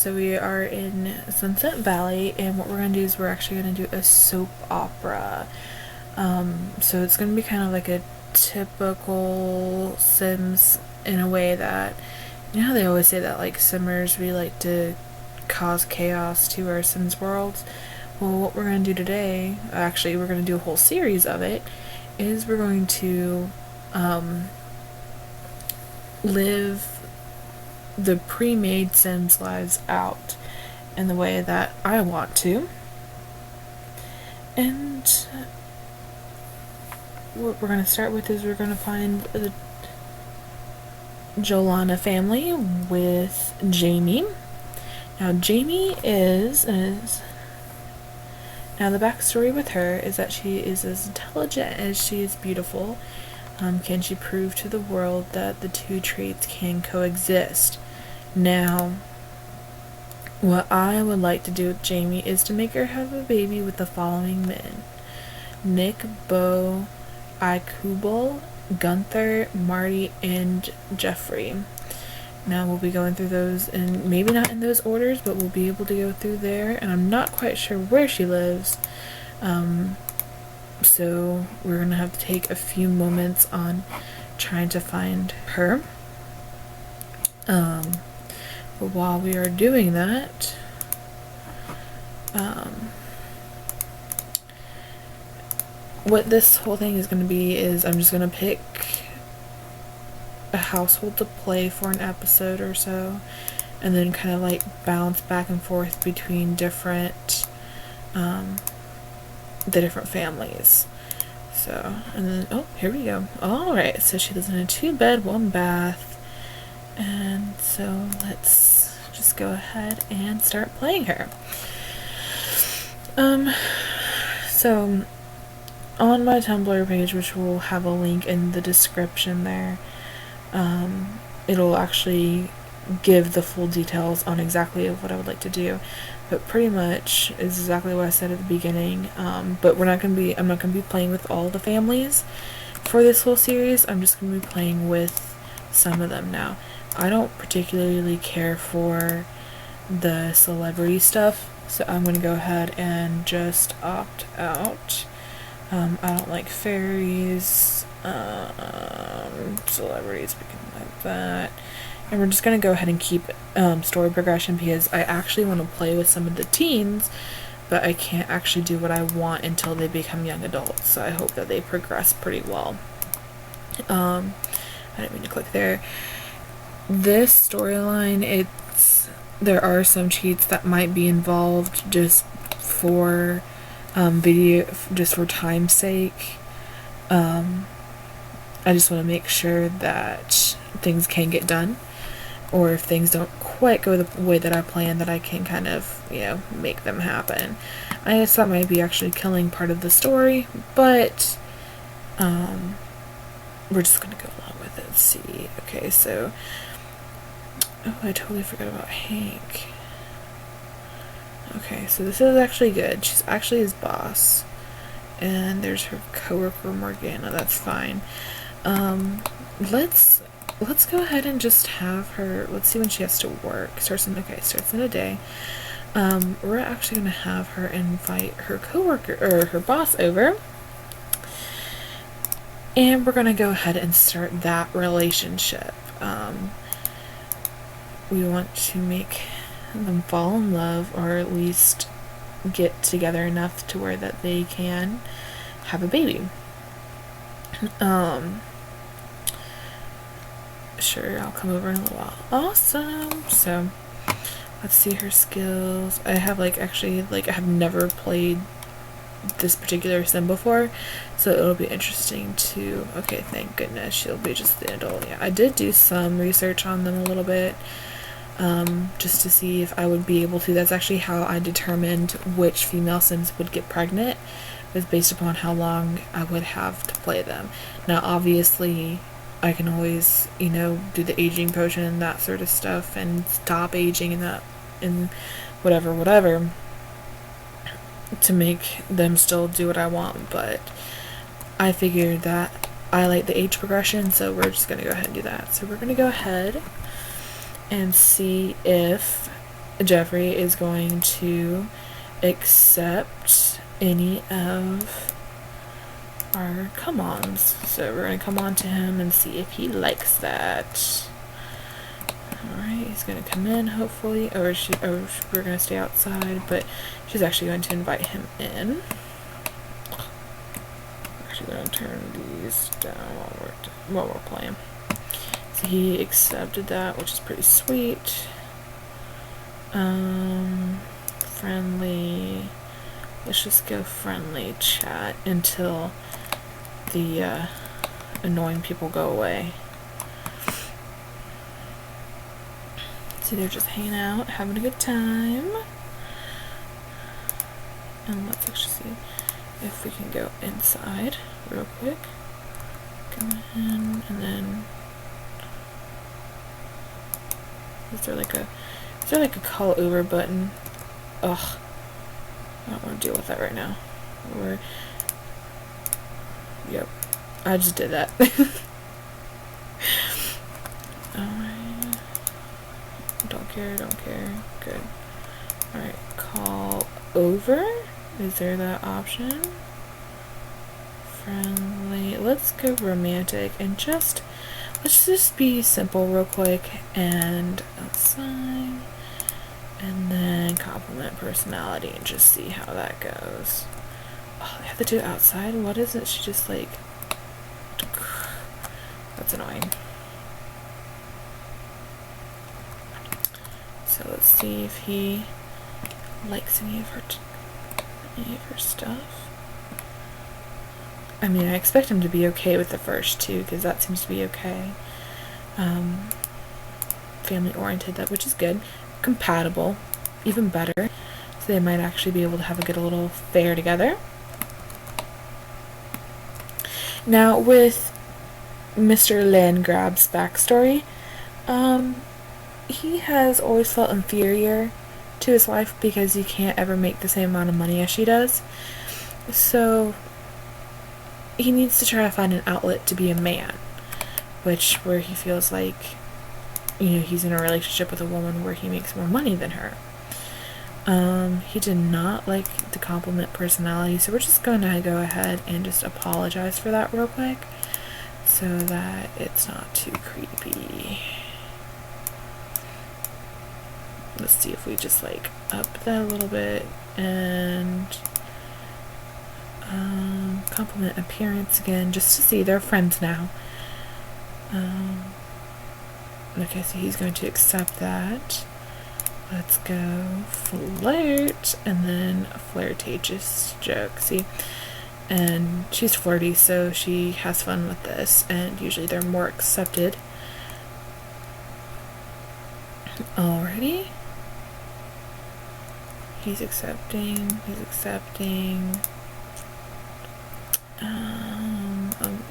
so we are in Sunset Valley, and what we're gonna do is we're actually gonna do a soap opera. So it's gonna be kind of like a typical Sims in a way that, you know how they always say that like Simmers, we like to cause chaos to our Sims worlds. Well, what we're gonna do today, actually we're gonna do a whole series of it, is we're going to live the pre-made Sims lives out in the way that I want to. And what we're going to start with is we're going to find the Jolana family with Jamie. Now Jamie is now the backstory with her is that she is as intelligent as she is beautiful. Can she prove to the world that the two traits can coexist? Now, what I would like to do with Jamie is to make her have a baby with the following men: Nick, Bo, Ikubal, Gunther, Marty, and Jeffrey. Now we'll be going through those, and maybe not in those orders, but we'll be able to go through there, and I'm not quite sure where she lives. So we're gonna have to take a few moments on trying to find her. But while we are doing that, what this whole thing is going to be is I'm just going to pick a household to play for an episode or so, and then kind of like bounce back and forth between different the different families. So, and then, oh, here we go. Alright, so she lives in a 2-bed, 1-bath. And so let's just go ahead and start playing her. So on my Tumblr page, which will have a link in the description there, it'll actually give the full details on exactly what I would like to do. But pretty much is exactly what I said at the beginning. But I'm not gonna be playing with all the families for this whole series. I'm just gonna be playing with some of them now. I don't particularly care for the celebrity stuff, so I'm going to go ahead and just opt out. I don't like fairies, celebrities, we can like that. And we're just going to go ahead and keep story progression, because I actually want to play with some of the teens, but I can't actually do what I want until they become young adults, so I hope that they progress pretty well. I didn't mean to click there. This storyline, there are some cheats that might be involved just for just for time's sake. I just want to make sure that things can get done, or if things don't quite go the way that I planned, that I can kind of, make them happen. I guess that might be actually killing part of the story, but we're just gonna go along with it. Let's see. Okay, so oh, I totally forgot about Hank. Okay, so this is actually good. She's actually his boss. And there's her coworker Morgana. That's fine. Let's go ahead and just have her. Let's see when she has to work. Starts in a day. We're actually gonna have her invite her coworker or her boss over. And we're gonna go ahead and start that relationship. We want to make them fall in love, or at least get together enough to where that they can have a baby. Sure, I'll come over in a little while. Awesome. So let's see her skills. I have I have never played this particular sim before, so it'll be interesting to. Okay, thank goodness she'll be just the adult. Yeah, I did do some research on them a little bit, just to see if I would be able to. That's actually how I determined which female sims would get pregnant, was based upon how long I would have to play them. Now obviously I can always, do the aging potion and that sort of stuff, and stop aging and whatever to make them still do what I want, but I figured that I like the age progression, so we're just gonna go ahead and do that. So we're gonna go ahead and see if Jeffrey is going to accept any of our come-ons. So we're going to come on to him and see if he likes that. Alright, he's going to come in, hopefully. Or we're going to stay outside, but she's actually going to invite him in. Actually going to turn these down while we're playing. So he accepted that, which is pretty sweet. Friendly. Let's just go friendly chat until the annoying people go away. See, they're just hanging out, having a good time. And let's actually see if we can go inside real quick. Come in, and then is there like a call over button? Ugh, I don't want to deal with that right now. Yep, I just did that. Alright, don't care, good. Alright, call over? Is there that option? Friendly, let's go romantic and let's just be simple real quick and assign. And then compliment personality and just see how that goes. Oh, they have to do it outside? What is it? She just like... That's annoying. So let's see if he likes any of her stuff. I mean, I expect him to be okay with the first two, because that seems to be okay. Family oriented, which is good. Compatible, even better, so they might actually be able to have a good little fair together. Now with Mr. Landgrab's backstory, he has always felt inferior to his wife because he can't ever make the same amount of money as she does, so he needs to try to find an outlet to be a man, where he feels like, you know, he's in a relationship with a woman where he makes more money than her. He did not like the compliment personality, so we're just going to go ahead and just apologize for that real quick so that it's not too creepy. Let's see if we just like up that a little bit and compliment appearance again, just to see they're friends now. Okay, so he's going to accept that. Let's go flirt, and then a flirtatious joke. See, and she's flirty, so she has fun with this, and usually they're more accepted. Alrighty. He's accepting.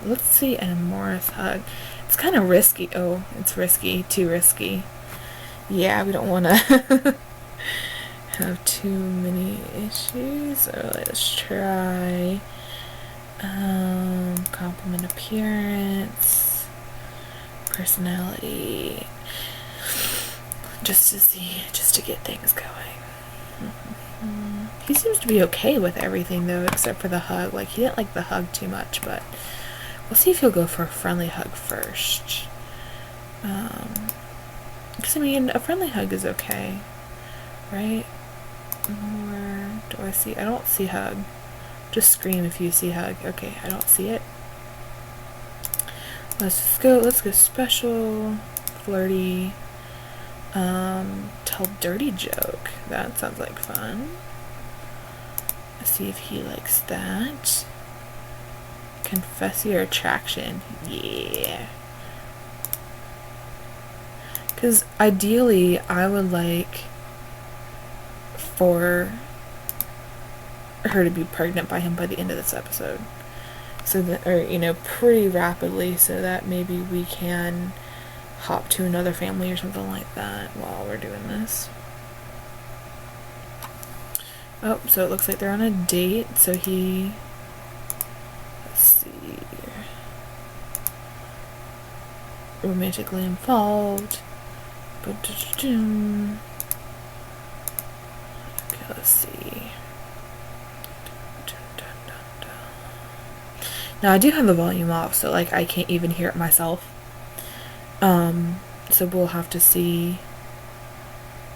Let's see a Morris hug. It's kind of risky. Oh, it's risky. Too risky. Yeah, we don't want to have too many issues. So let's try compliment appearance, personality, just to get things going. He seems to be okay with everything though, except for the hug. Like, he didn't like the hug too much, but we'll see if he'll go for a friendly hug first. Because I mean, a friendly hug is okay, right? Or do I see? I don't see hug. Just scream if you see hug. Okay, I don't see it. Let's go special, flirty, tell dirty joke. That sounds like fun. Let's see if he likes that. Confess your attraction. Yeah. Because ideally, I would like for her to be pregnant by him by the end of this episode. So that, or, you know, pretty rapidly, so that maybe we can hop to another family or something like that while we're doing this. Oh, so it looks like they're on a date, so let's see, romantically involved. let's see. Dun, dun, dun, dun. Now I do have the volume off, so like I can't even hear it myself. So we'll have to see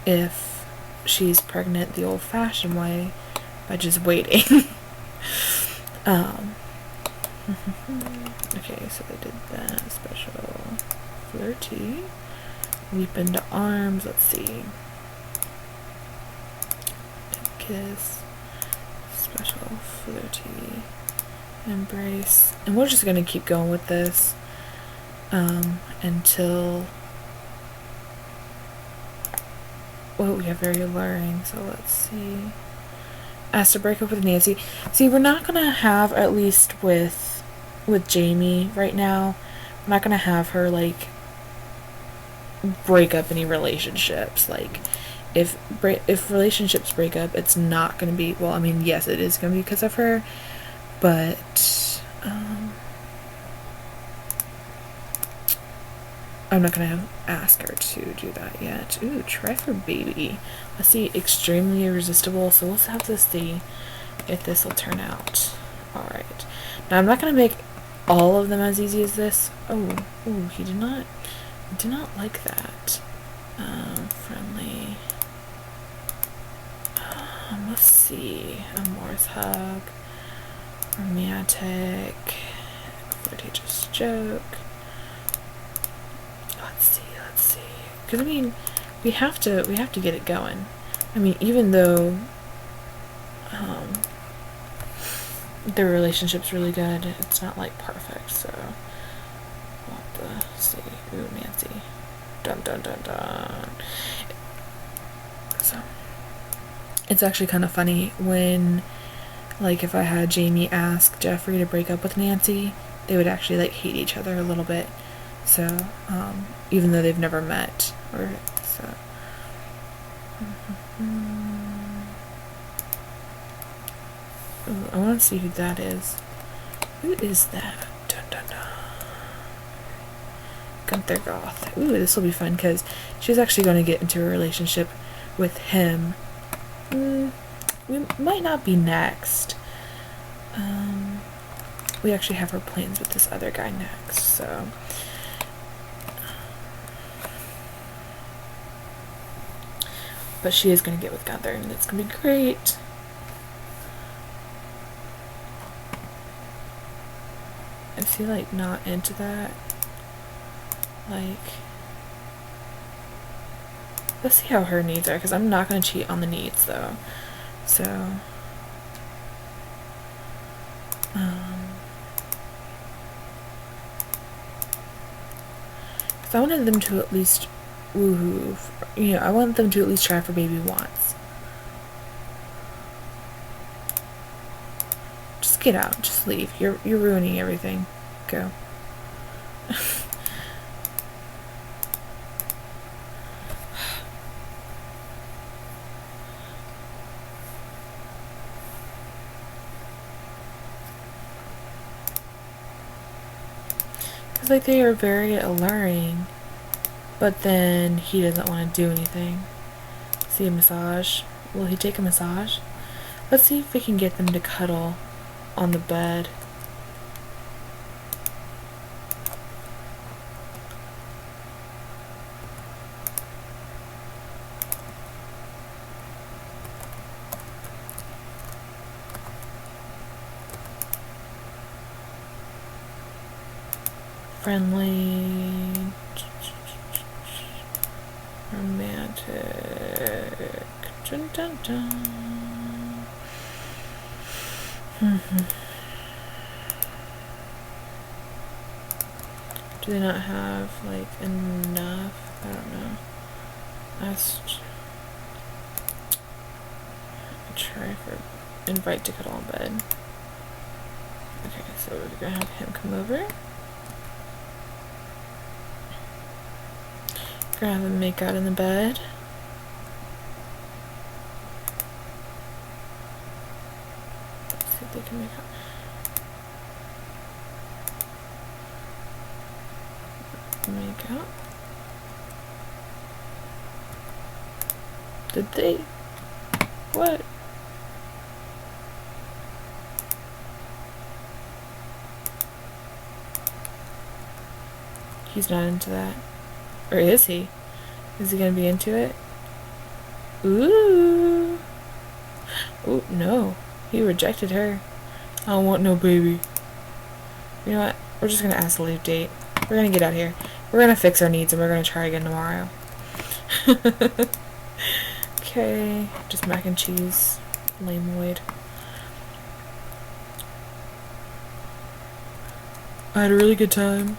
if she's pregnant the old-fashioned way by just waiting. Okay, so they did that special flirty. Leap into arms. Let's see. Kiss. Special flirty. Embrace. And we're just gonna keep going with this until. Well, we have very alluring, so let's see. Asked to break up with Nancy. See, we're not gonna have, at least with Jamie right now, we're not gonna have her like break up any relationships. Like, if relationships break up, it's not gonna be, well, I mean, yes, it is gonna be because of her, but I'm not gonna ask her to do that yet. Ooh, try for baby. Let's see, extremely irresistible. So let's have to see if this will turn out. All right. Now I'm not gonna make all of them as easy as this. Oh, he did not like that. Friendly. Let's see. Amorous hug. Romantic. Flirtatious joke. Let's see. Because I mean, we have to get it going. I mean, even though their relationship's really good, it's not like perfect. So we'll have to see. Ooh, Nancy. Dun dun dun dun. So it's actually kind of funny when, like, if I had Jamie ask Jeffrey to break up with Nancy, they would actually like hate each other a little bit. So, even though they've never met, or so. Ooh, I want to see who that is. Who is that? Dun, dun, dun. Gunther Goth. Ooh, this will be fun because she's actually going to get into a relationship with him. We might not be next. We actually have our plans with this other guy next, so. But she is going to get with Gunther, and it's going to be great. Is he, like, not into that? Like, let's see how her needs are, because I'm not going to cheat on the needs, though. So, because I wanted them to at least woohoo. You know, I want them to at least try for baby once. Just get out. Just leave. You're ruining everything. Go. Because, like, they are very alluring. But then he doesn't want to do anything. See a massage. Will he take a massage? Let's see if we can get them to cuddle on the bed. Friendly. Romantic. Dun, dun, dun. Do they not have, like, enough? I don't know. Let's try for invite to cuddle on bed. Okay, so we're gonna have him come over. Gonna have them make out in the bed. Let's see if they can make out. Make out. Did they? What? He's not into that. Or is he? Is he gonna be into it? Ooh. Ooh, no. He rejected her. I don't want no baby. You know what? We're just gonna ask the leave date. We're gonna get out of here. We're gonna fix our needs and we're gonna try again tomorrow. Okay. Just mac and cheese. Lamewood. I had a really good time.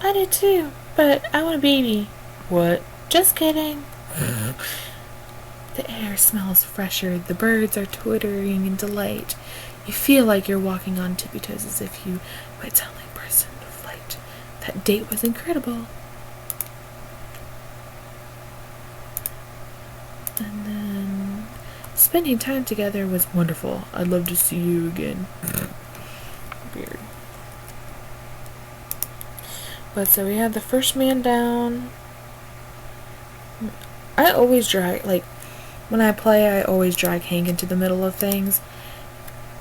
I did too, but I want a baby. What? Just kidding. The air smells fresher, the birds are twittering in delight. You feel like you're walking on tippy toes as if you might suddenly burst into flight. That date was incredible. And then spending time together was wonderful. I'd love to see you again. Weird. But so we had the first man down. I always drag, like, when I play, I always drag Hank into the middle of things.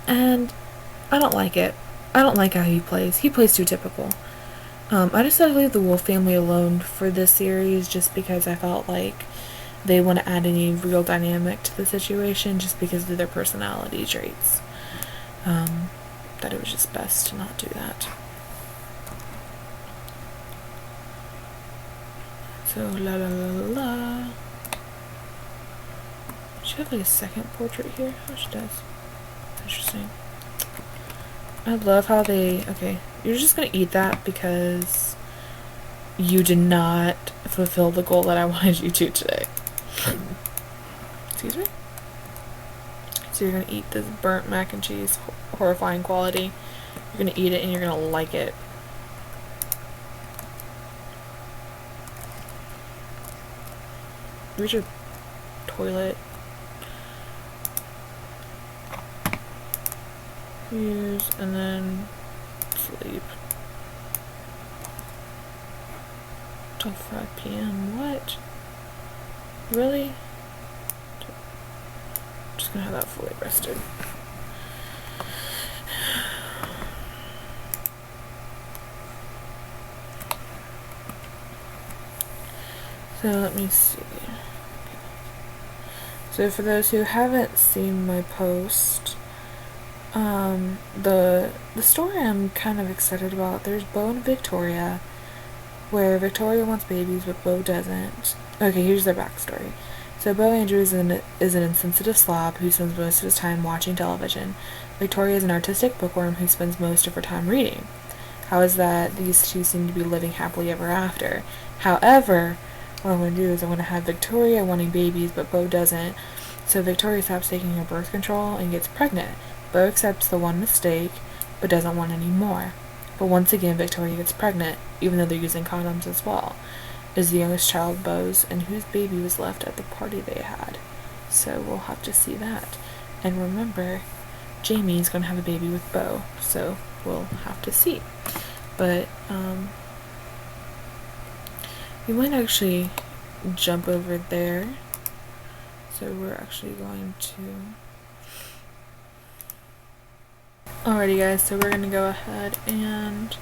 And I don't like it. I don't like how he plays. He plays too typical. I decided to leave the Wolf family alone for this series just because I felt like they want to add any real dynamic to the situation just because of their personality traits. That it was just best to not do that. So, la la la la la. She have like a second portrait here? Oh, she does. Interesting. I love how they... Okay, you're just gonna eat that because you did not fulfill the goal that I wanted you to today. Excuse me? So you're gonna eat this burnt mac and cheese, horrifying quality. You're gonna eat it and you're gonna like it. Where's your toilet? Use and then sleep. Till 5 p.m. What? Really? I'm just gonna have that fully rested. So let me see. So for those who haven't seen my post, the story I'm kind of excited about, there's Beau and Victoria, where Victoria wants babies but Beau doesn't. Okay, here's their backstory. So Beau Andrews is an insensitive slob who spends most of his time watching television. Victoria is an artistic bookworm who spends most of her time reading. How is that these two seem to be living happily ever after? However, what I'm going to do is I'm going to have Victoria wanting babies but Beau doesn't. So Victoria stops taking her birth control and gets pregnant. Beau accepts the one mistake but doesn't want any more. But once again Victoria gets pregnant, even though they're using condoms as well. Is the youngest child Beau's, and whose baby was left at the party they had. So we'll have to see that. And remember, Jamie's going to have a baby with Beau, so we'll have to see. But we might actually jump over there. So we're actually going to... Alrighty guys, so we're going to go ahead and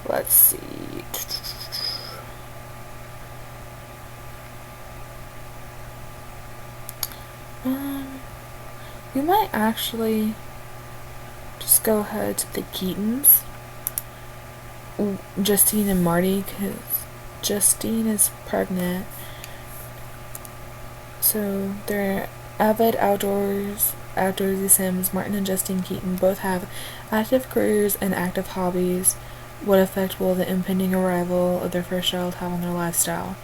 let's see. We might actually just go ahead to the Keatons. Justine and Marty, because Justine is pregnant. So they're avid outdoorsy Sims. Martin and Justine Keaton both have active careers and active hobbies. What effect will the impending arrival of their first child have on their lifestyle?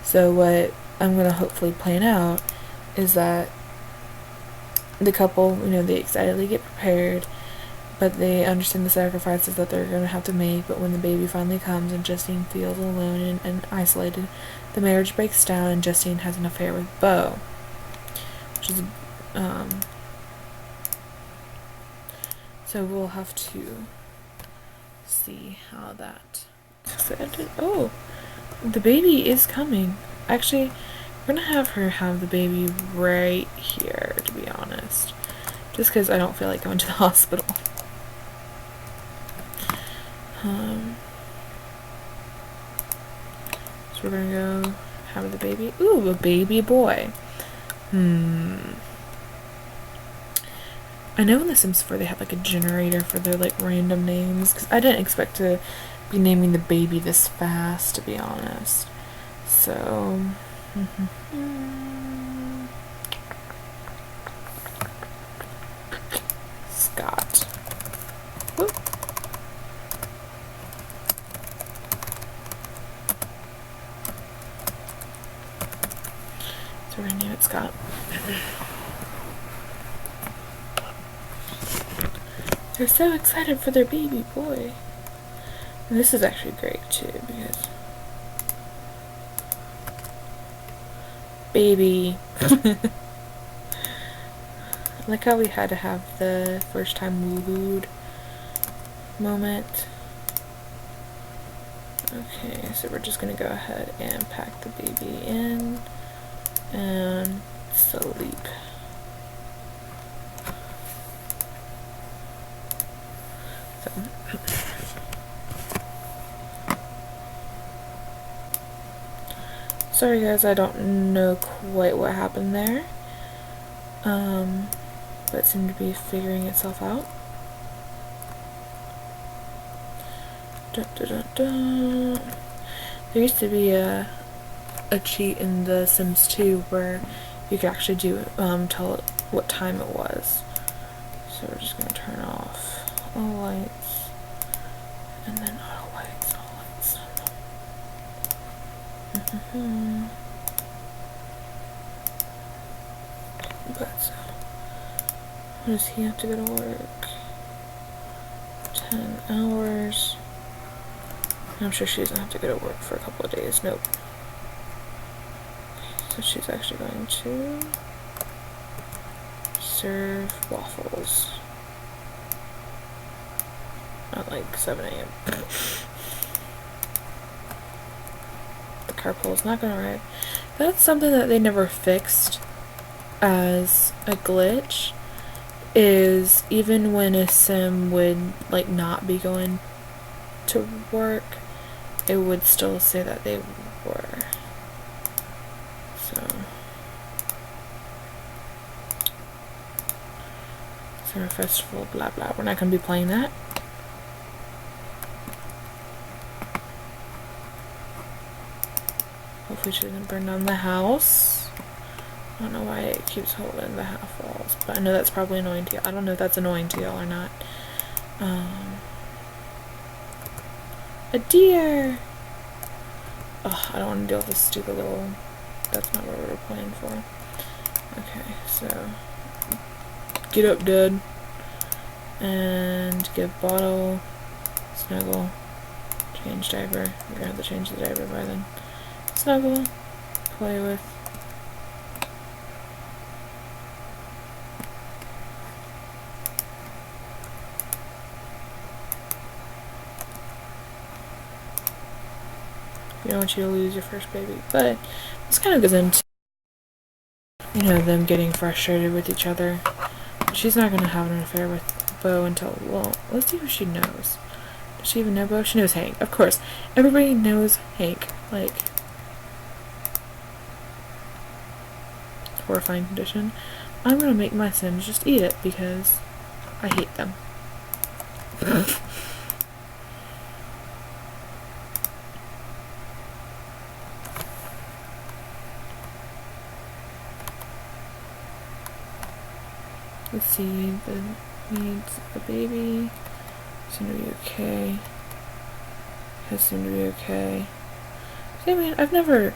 So what I'm going to hopefully plan out is that the couple, they excitedly get prepared, but they understand the sacrifices that they're going to have to make. But when the baby finally comes and Justine feels alone and isolated, the marriage breaks down and Justine has an affair with Beau. Which is, so we'll have to see how that... Oh, the baby is coming. Actually, We're gonna have her have the baby right here, to be honest. Just because I don't feel like going to the hospital. So we're gonna go have the baby. Ooh, a baby boy. I know in The Sims 4 they have like a generator for their like random names, because I didn't expect to be naming the baby this fast, to be honest. So Scott. Whoop. So we're gonna name it Scott. They're so excited for their baby boy. And this is actually great too, because baby. Like how we had to have the first time wooed moment. Okay, so we're just gonna go ahead and pack the baby in and sleep. So. Sorry guys, I don't know quite what happened there. But it seemed to be figuring itself out. Dun, dun, dun, dun. There used to be a cheat in The Sims 2 where you could actually do tell it what time it was. So we're just gonna turn off all lights and then all lights, all lights. But so, when does he have to go to work? 10 hours. I'm sure she doesn't have to go to work for a couple of days. Nope. So she's actually going to serve waffles at like 7 a.m. The carpool is not going to arrive. That's something that they never fixed as a glitch, is even when a sim would like not be going to work, it would still say that they were. So summer festival, blah blah. We're not gonna be playing that. Hopefully she doesn't burn down the house. I don't know why it keeps holding the half walls, but I know that's probably annoying to y'all. I don't know if that's annoying to y'all or not. A deer! Oh, I don't want to deal with this stupid little... That's not what we were playing for. Okay, so... Get up, Dad. And give bottle, snuggle, change diaper. We're gonna have to change the diaper by then. Snuggle, play with. We don't want you to lose your first baby, but this kind of goes into, you know, them getting frustrated with each other. She's not gonna have an affair with Bo until, well, let's see who she knows. Does she even know Bo? She knows Hank, of course. Everybody knows Hank. Like, horrifying condition. I'm gonna make my Sims just eat it because I hate them. Let's see, the needs of the baby seem to be okay. Has seemed to be okay. See, I mean, I've never...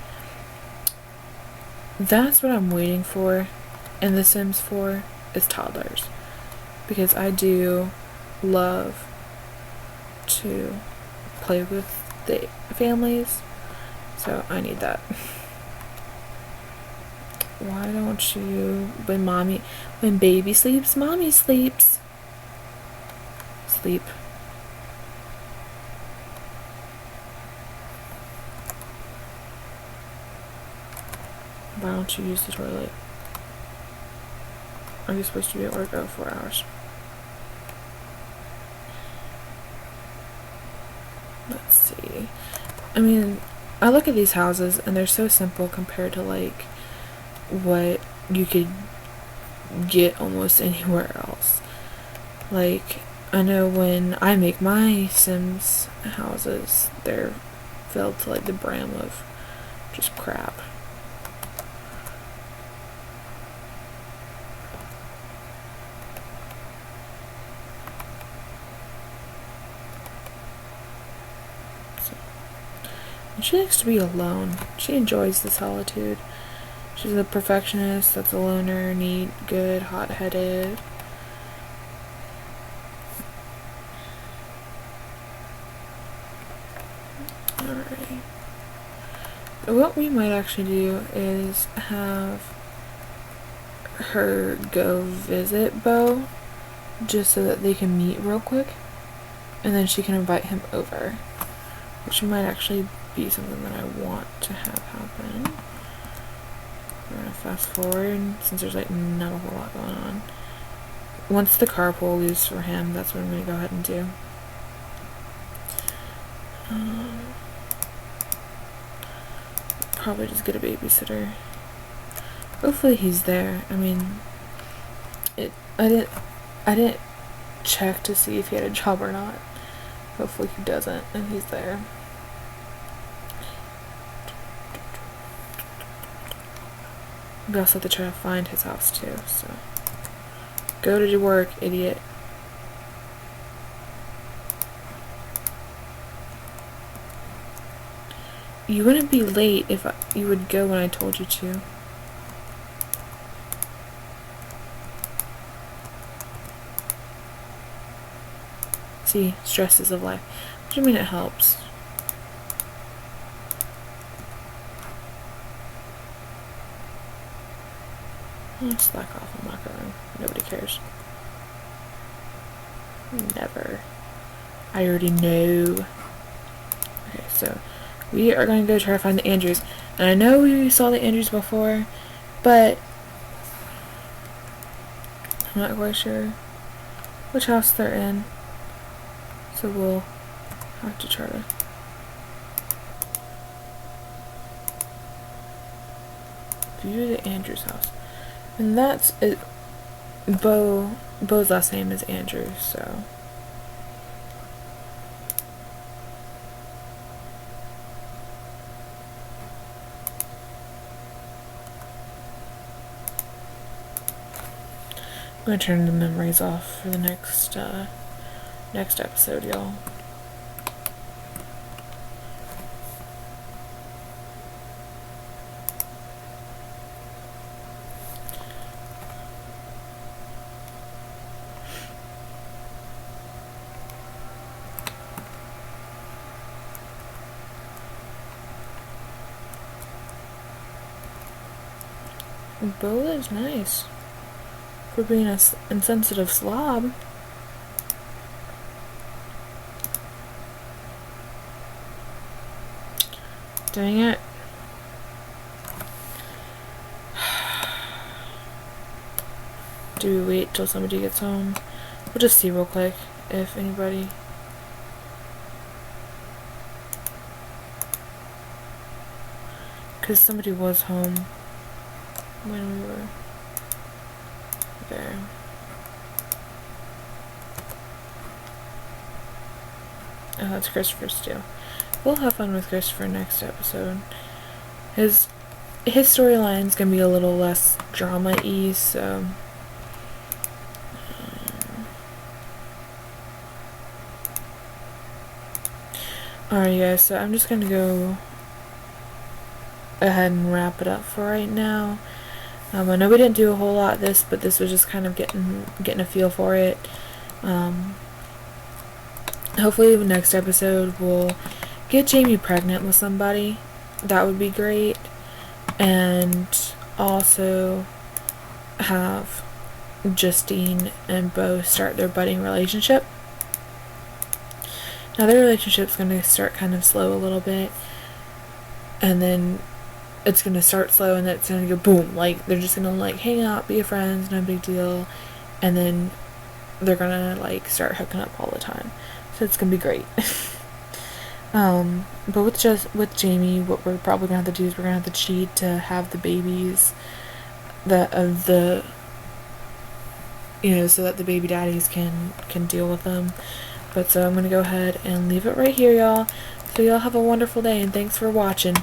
That's what I'm waiting for in The Sims 4 is toddlers. Because I do love to play with the families. So I need that. Why don't you, when baby sleeps, mommy sleeps. Sleep. Why don't you use the toilet? Are you supposed to be at work? Oh, 4 hours. Let's see. I mean, I look at these houses and they're so simple compared to like what you could get almost anywhere else. Like, I know when I make my Sims houses, they're filled to like the brim of just crap. And she likes to be alone. She enjoys the solitude. She's a perfectionist, that's a loner, neat, good, hot-headed. Alright. What we might actually do is have her go visit Beau, just so that they can meet real quick, and then she can invite him over, which might actually be something that I want to have happen. We're gonna fast forward since there's like not a whole lot going on. Once the carpool leaves for him, that's what I'm gonna go ahead and do. Probably just get a babysitter. Hopefully he's there. I mean, I didn't check to see if he had a job or not. Hopefully he doesn't, and he's there. We also have to try to find his house too, so. Go to work, idiot. You wouldn't be late if you would go when I told you to. See, stresses of life. What do you mean it helps? Oh, slack off, I'm not going. Nobody cares. Never. I already know. Okay, so we are going to go try to find the Andrews. And I know we saw the Andrews before, but I'm not quite sure which house they're in. So we'll have to try to view the Andrews house. And that's it. Beau's last name is Andrews, so. I'm gonna turn the memories off for the next episode, y'all. Beau is nice for being an insensitive slob. Dang it. Do we wait till somebody gets home? We'll just see real quick if anybody. Because somebody was home when we were there. Oh, that's Christopher Steele. We'll have fun with Christopher next episode. His storyline's gonna be a little less drama-y, so alright guys, so I'm just gonna go ahead and wrap it up for right now. I know we didn't do a whole lot this, but this was just kind of getting a feel for it. Hopefully the next episode will get Jamie pregnant with somebody. That would be great. And also have Justine and Beau start their budding relationship. Now their relationship's going to start kind of slow a little bit, and then it's gonna start slow and then it's gonna go boom. Like, they're just gonna like hang out, be friends, no big deal, and then they're gonna like start hooking up all the time. So it's gonna be great. But with Jamie, what we're probably gonna have to do is we're gonna have to cheat to have the babies so that the baby daddies can deal with them. But so I'm gonna go ahead and leave it right here, y'all. So y'all have a wonderful day, and thanks for watching.